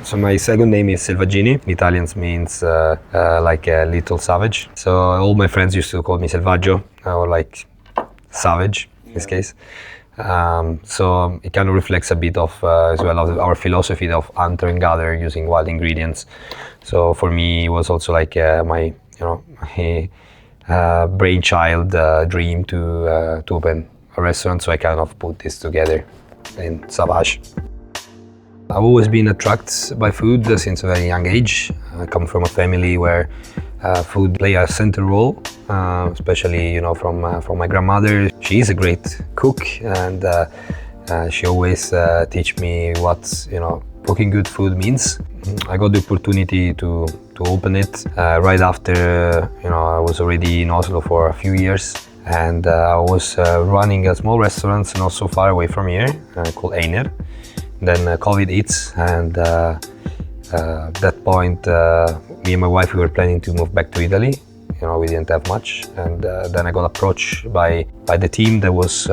So my second name is Selvaggini. In Italian means like a little savage. So all my friends used to call me Selvaggio, or like savage in this case. So it kind of reflects a bit of as well of our philosophy of hunter and gather using wild ingredients. So for me, it was also like my brainchild dream to open a restaurant. So I kind of put this together in Savage. I've always been attracted by food since a very young age. I come from a family where food plays a central role, especially from my grandmother. She is a great cook, and she always teach me what cooking good food means. I got the opportunity to open it right after I was already in Oslo for a few years, and I was running a small restaurant not so far away from here called Nedre. Then COVID hits, and at that point, me and my wife, we were planning to move back to Italy. We didn't have much, and then I got approached by the team that was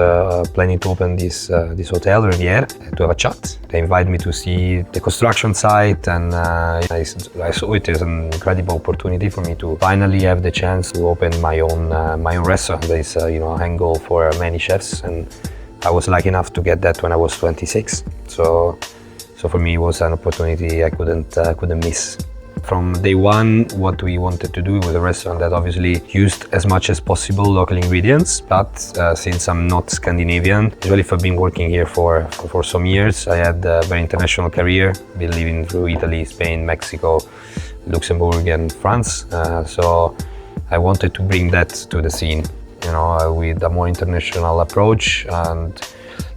planning to open this hotel, Riviera, to have a chat. They invited me to see the construction site, and I saw it as an incredible opportunity for me to finally have the chance to open my own restaurant. That is a angle for many chefs, and I was lucky enough to get that when I was 26. So for me, it was an opportunity I couldn't miss. From day one, what we wanted to do was a restaurant that obviously used as much as possible local ingredients. But since I'm not Scandinavian, usually I've been working here for some years. I had a very international career, been living through Italy, Spain, Mexico, Luxembourg, and France. So I wanted to bring that to the scene, with a more international approach, and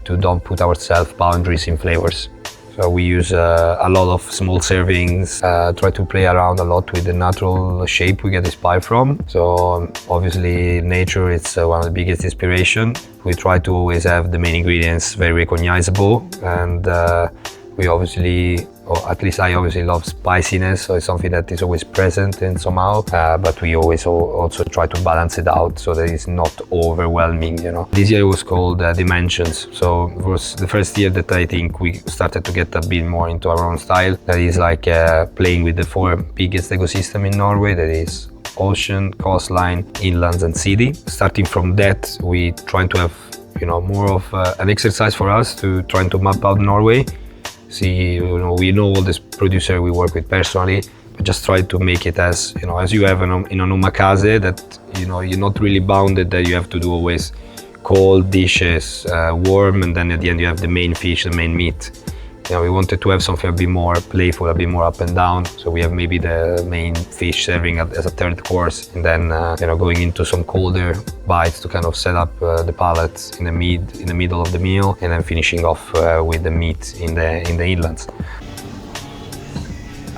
to don't put ourselves boundaries in flavors. So we use a lot of small servings, try to play around a lot with the natural shape we get inspired from. So obviously nature is one of the biggest inspiration. We try to always have the main ingredients very recognizable, and we obviously, or at least I obviously love spiciness, so it's something that is always present in somehow, but we always also try to balance it out so that it's not overwhelming, This year was called Dimensions, so it was the first year that I think we started to get a bit more into our own style. That is like playing with the 4 biggest ecosystem in Norway, that is ocean, coastline, inlands and city. Starting from that, we trying to have more of an exercise for us to trying to map out Norway. See, we know all this producer we work with personally, but just try to make it as you have in an omakase, that you're not really bounded that you have to do always cold dishes, warm, and then at the end you have the main fish, the main meat. We wanted to have something a bit more playful, a bit more up and down. So we have maybe the main fish serving as a third course, and then going into some colder bites to kind of set up the palate in the middle of the meal, and then finishing off with the meat in the inlands.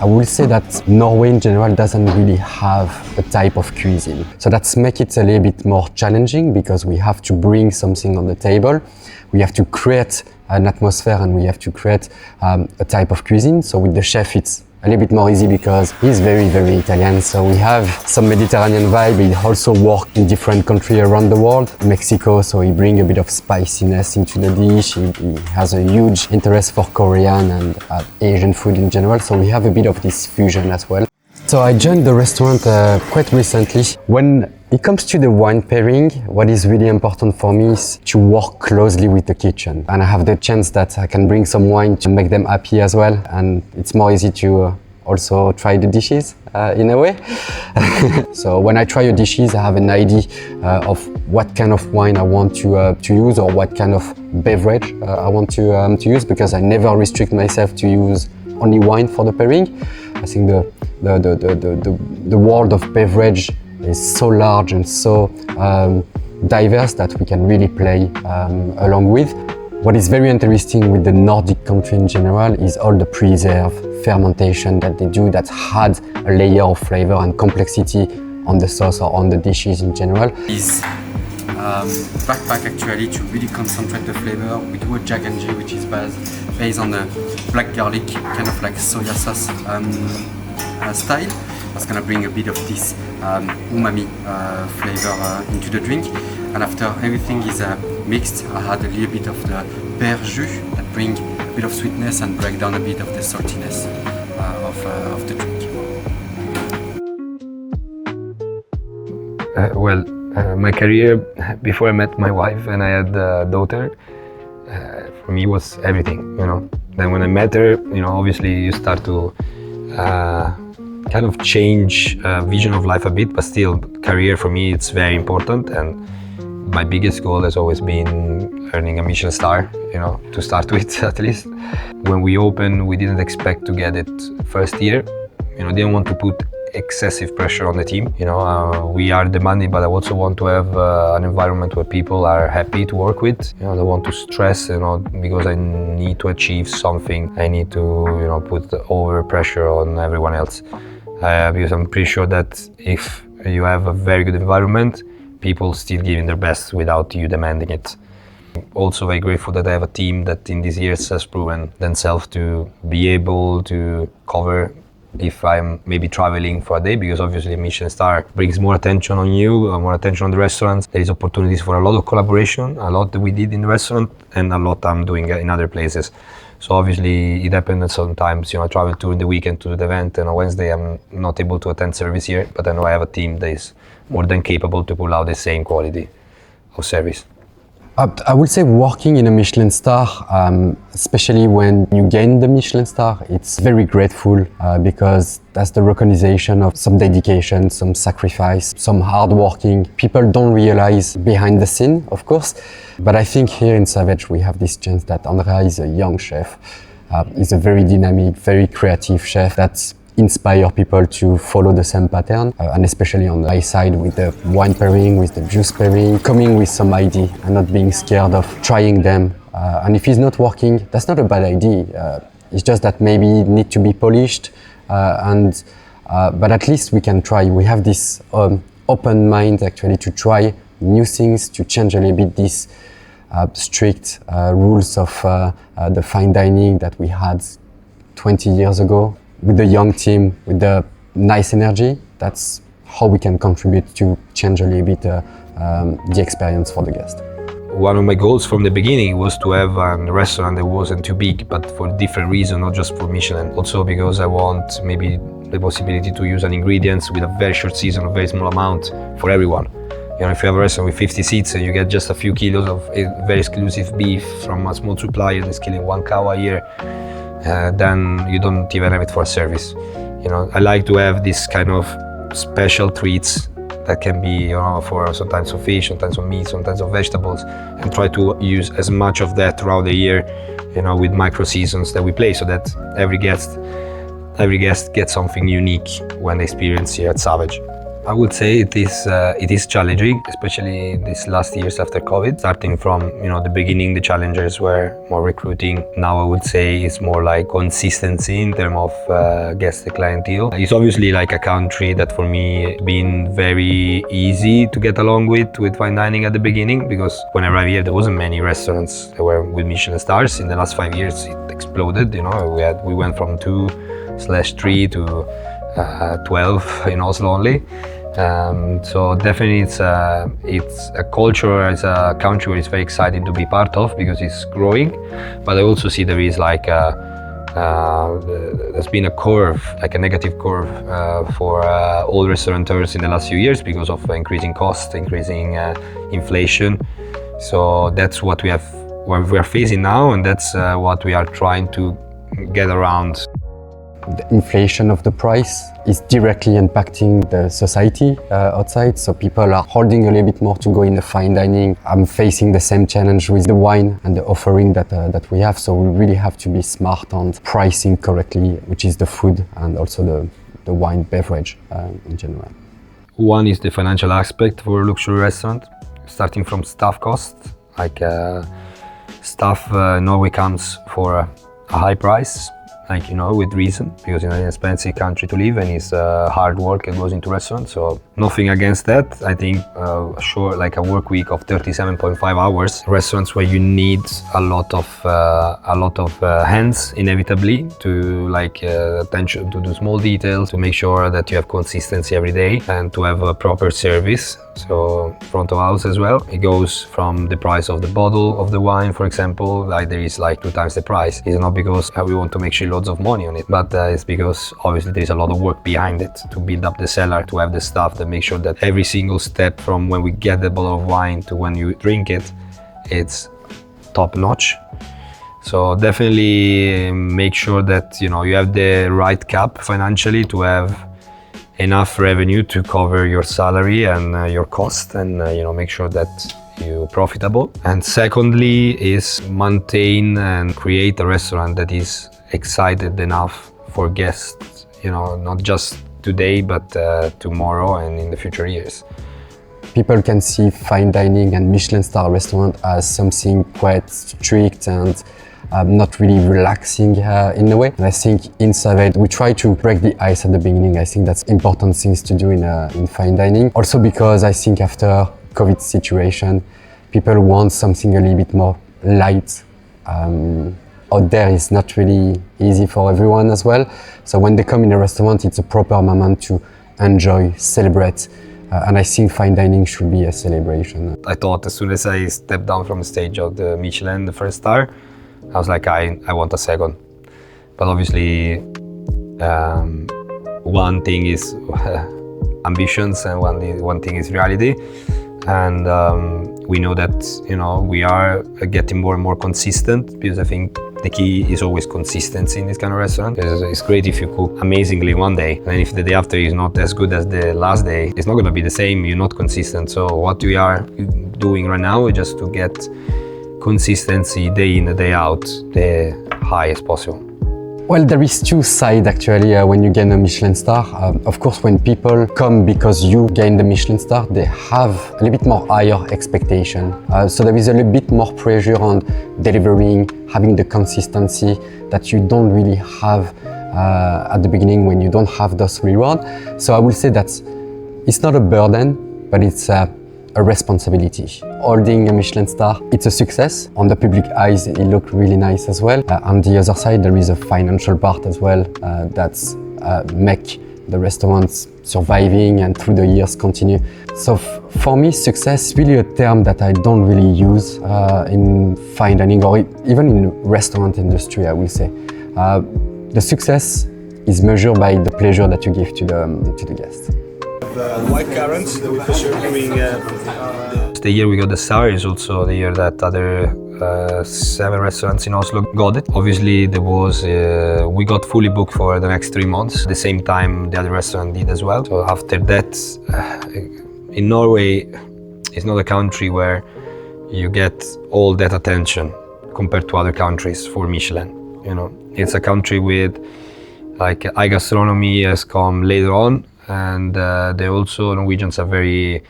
I will say that Norway in general doesn't really have a type of cuisine. So that's make it a little bit more challenging, because we have to bring something on the table. We have to create an atmosphere, and we have to create a type of cuisine. So with the chef, it's a little bit more easy because he's very, very Italian. So we have some Mediterranean vibe. He also worked in different countries around the world. Mexico, so he brings a bit of spiciness into the dish. He has a huge interest for Korean and Asian food in general. So we have a bit of this fusion as well. So I joined the restaurant quite recently. When it comes to the wine pairing, what is really important for me is to work closely with the kitchen. And I have the chance that I can bring some wine to make them happy as well. And it's more easy to also try the dishes in a way. So when I try the dishes, I have an idea of what kind of wine I want to use, or what kind of beverage I want to use, because I never restrict myself to use only wine for the pairing. I think the world of beverage is so large and so diverse that we can really play along with. What is very interesting with the Nordic country in general is all the preserve, fermentation that they do that adds a layer of flavor and complexity on the sauce or on the dishes in general. Is backpack actually to really concentrate the flavor. We do a jaganji, which is based on the black garlic, kind of like soya sauce style. was gonna bring a bit of this umami flavor into the drink. And after everything is mixed, I had a little bit of the pear jus that bring a bit of sweetness and break down a bit of the saltiness of the drink. My career before I met my wife and I had a daughter, for me was everything, you know. Then when I met her, you know, obviously you start to kind of change vision of life a bit, but still career for me it's very important, and my biggest goal has always been earning a Michelin star, you know, to start with at least. When we opened, we didn't expect to get it first year, you know, didn't want to put excessive pressure on the team. You know, we are demanding, but I also want to have an environment where people are happy to work with. You know, I don't want to stress, you know, because I need to achieve something. I need to, you know, put over pressure on everyone else. Because I'm pretty sure that if you have a very good environment, people still giving their best without you demanding it. Also very grateful that I have a team that in these years has proven themselves to be able to cover if I'm maybe traveling for a day, because obviously a Michelin star brings more attention on you, more attention on the restaurants. There is opportunities for a lot of collaboration, a lot that we did in the restaurant and a lot I'm doing in other places. So obviously it happened that sometimes, you know, I travel during the weekend to the event and on Wednesday I'm not able to attend service here, but I know I have a team that is more than capable to pull out the same quality of service. I would say working in a Michelin star, especially when you gain the Michelin star, it's very grateful because that's the recognition of some dedication, some sacrifice, some hard working. People don't realize behind the scene, of course, but I think here in Savage we have this chance that Andrea is a young chef. He's a very dynamic, very creative chef that's inspire people to follow the same pattern, and especially on my side with the wine pairing, with the juice pairing, coming with some idea and not being scared of trying them. And if it's not working, that's not a bad idea. It's just that maybe it need to be polished, but at least we can try. We have this open mind actually to try new things, to change a little bit these strict rules of the fine dining that we had 20 years ago. With the young team, with the nice energy, that's how we can contribute to change a little bit the experience for the guest. One of my goals from the beginning was to have a restaurant that wasn't too big, but for different reasons, not just for Michelin. Also because I want maybe the possibility to use an ingredients with a very short season, a very small amount for everyone. You know, if you have a restaurant with 50 seats and you get just a few kilos of very exclusive beef from a small supplier that's killing 1 cow a year, then you don't even have it for a service. You know, I like to have this kind of special treats that can be, you know, for sometimes of fish, sometimes of meat, sometimes of vegetables, and try to use as much of that throughout the year, you know, with micro seasons that we play, so that every guest gets something unique when they experience here at Savage. I would say it is challenging, especially these last years after COVID. Starting from, you know, the beginning, the challenges were more recruiting. Now I would say it's more like consistency in terms of guest clientele. It's obviously like a country that for me been very easy to get along with fine dining at the beginning, because when I arrived here there wasn't many restaurants that were with Michelin stars. In the last 5 years it exploded. You know, we went from 2/3 to 12 in Oslo only. So definitely it's a culture, it's a country where it's very exciting to be part of because it's growing. But I also see there is like there's been a curve, like a negative curve for all restaurateurs in the last few years because of increasing costs, increasing inflation. So that's what we are facing now, and that's what we are trying to get around. The inflation of the price is directly impacting the society outside, so people are holding a little bit more to go in the fine dining. I'm facing the same challenge with the wine and the offering that we have, so we really have to be smart on pricing correctly, which is the food and also the wine beverage in general. One is the financial aspect for a luxury restaurant, starting from staff costs. Like staff in Norway comes for a high price. like, you know, with reason, because it's an expensive country to live and it's hard work that goes into restaurants. So nothing against that. I think sure, like a work week of 37.5 hours, restaurants where you need a lot of hands inevitably to like attention to the small details, to make sure that you have consistency every day and to have a proper service. So front of house as well. It goes from the price of the bottle of the wine, for example, like there is like 2 times the price. It's not because we want to make sure loads of money on it, but it's because obviously there is a lot of work behind it to build up the cellar, to have the staff that make sure that every single step from when we get the bottle of wine to when you drink it, it's top notch. So definitely make sure that, you know, you have the right cap financially to have enough revenue to cover your salary and your cost, and you know, make sure that you're profitable. And secondly is maintain and create a restaurant that is excited enough for guests, you know, not just today but tomorrow and in the future years. People can see fine dining and Michelin star restaurant as something quite strict and not really relaxing in a way. And I think in Selvaggini we try to break the ice at the beginning. I think that's important things to do in fine dining. Also because I think after COVID situation, people want something a little bit more light. Out there is not really easy for everyone as well. So when they come in a restaurant, it's a proper moment to enjoy, celebrate. And I think fine dining should be a celebration. I thought as soon as I stepped down from the stage of the Michelin, the first star, I was like, I want a second. But obviously, one thing is ambitions and one thing is reality. And we know that, you know, we are getting more and more consistent, because I think the key is always consistency in this kind of restaurant. It's great if you cook amazingly one day, and if the day after is not as good as the last day, it's not going to be the same. You're not consistent. So what we are doing right now is just to get consistency day in and day out, the highest possible. Well, there is 2 sides actually when you gain a Michelin star. Of course, when people come because you gain the Michelin star, they have a little bit more higher expectation. So there is a little bit more pressure on delivering, having the consistency that you don't really have at the beginning when you don't have those rewards. So I will say that it's not a burden, but it's a responsibility. Holding a Michelin star, it's a success. On the public eyes, it looks really nice as well. On the other side, there is a financial part as well that's make the restaurants surviving and through the years continue. So for me, success is really a term that I don't really use in fine dining or even in restaurant industry, I will say. The success is measured by the pleasure that you give to the guests. White currants that we preserve during The year we got the star is also the year that other 7 restaurants in Oslo got it. Obviously, there was we got fully booked for the next 3 months. At the same time, the other restaurant did as well. So after that, in Norway, it's not a country where you get all that attention compared to other countries for Michelin. You know, it's a country with like high gastronomy has come later on. And they also, Norwegians are very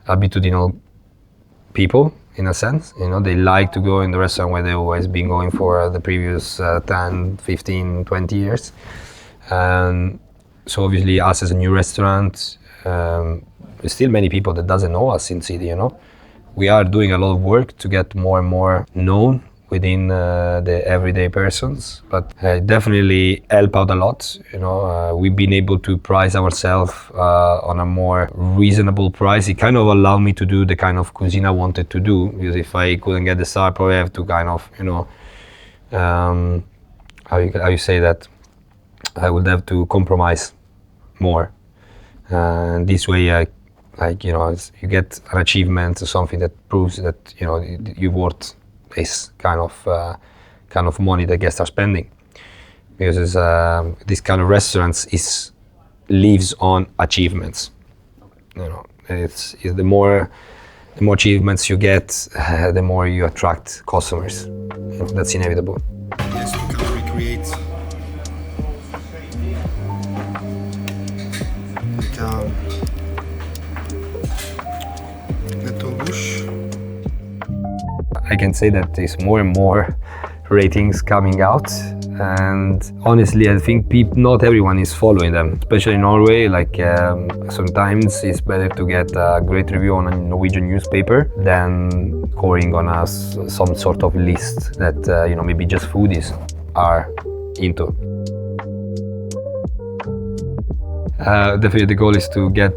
habitudinal people in a sense. You know, they like to go in the restaurant where they've always been going for the previous 10, 15, 20 years. And so obviously us as a new restaurant, there's still many people that doesn't know us in city, you know. We are doing a lot of work to get more and more known within the everyday persons, but definitely help out a lot. You know, we've been able to price ourselves on a more reasonable price. It kind of allowed me to do the kind of cuisine I wanted to do, because if I couldn't get the star, probably have to kind of, you know, how you say that, I would have to compromise more. And this way, like, you know, you get an achievement or something that proves that, you know, you're worth this kind of money that guests are spending, because this kind of restaurants lives on achievements. You know, it's the more achievements you get, the more you attract customers. You know, that's inevitable. yes, to kind of recreate the tourbouche. I can say that there's more and more ratings coming out And honestly, I think not everyone is following them, especially in Norway. Like sometimes it's better to get a great review on a Norwegian newspaper than scoring on some sort of list that maybe just foodies are into. Definitely the goal is to get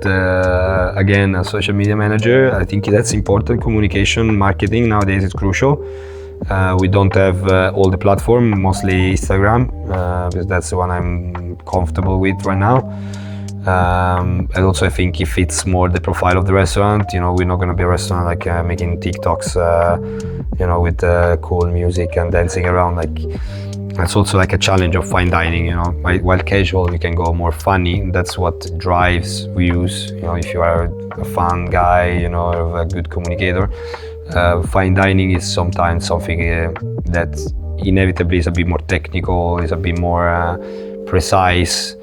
again a social media manager. I think that's important. Communication, marketing nowadays is crucial. We don't have all the platform, mostly Instagram, because that's the one I'm comfortable with right now. And also I think it fits more the profile of the restaurant. We're not going to be a restaurant like making TikToks, with cool music and dancing around. It's also like a challenge of fine dining. While casual, you can go more funny. That's what drives views. If you are a fun guy, or a good communicator. Fine dining is sometimes something that inevitably is a bit more technical, is a bit more precise.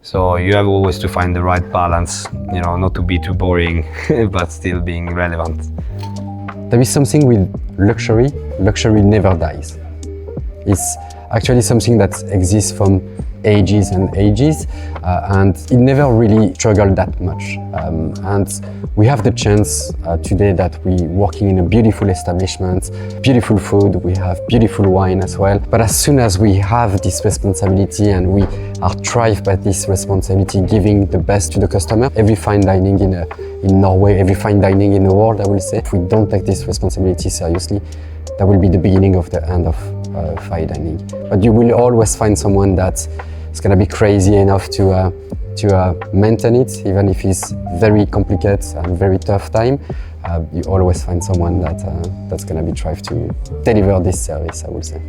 So you have always to find the right balance, not to be too boring, but still being relevant. There is something with luxury. Luxury never dies. It's actually something that exists from ages and ages, and it never really struggled that much. And we have the chance today that we're working in a beautiful establishment, beautiful food, we have beautiful wine as well. But as soon as we have this responsibility and we are thrived by this responsibility, giving the best to the customer, every fine dining in Norway, every fine dining in the world, I will say, if we don't take this responsibility seriously, that will be the beginning of the end of fine dining. But you will always find someone that is going to be crazy enough to maintain it, even if it's very complicated and very tough time. You always find someone that's going to be trying to deliver this service, I would say.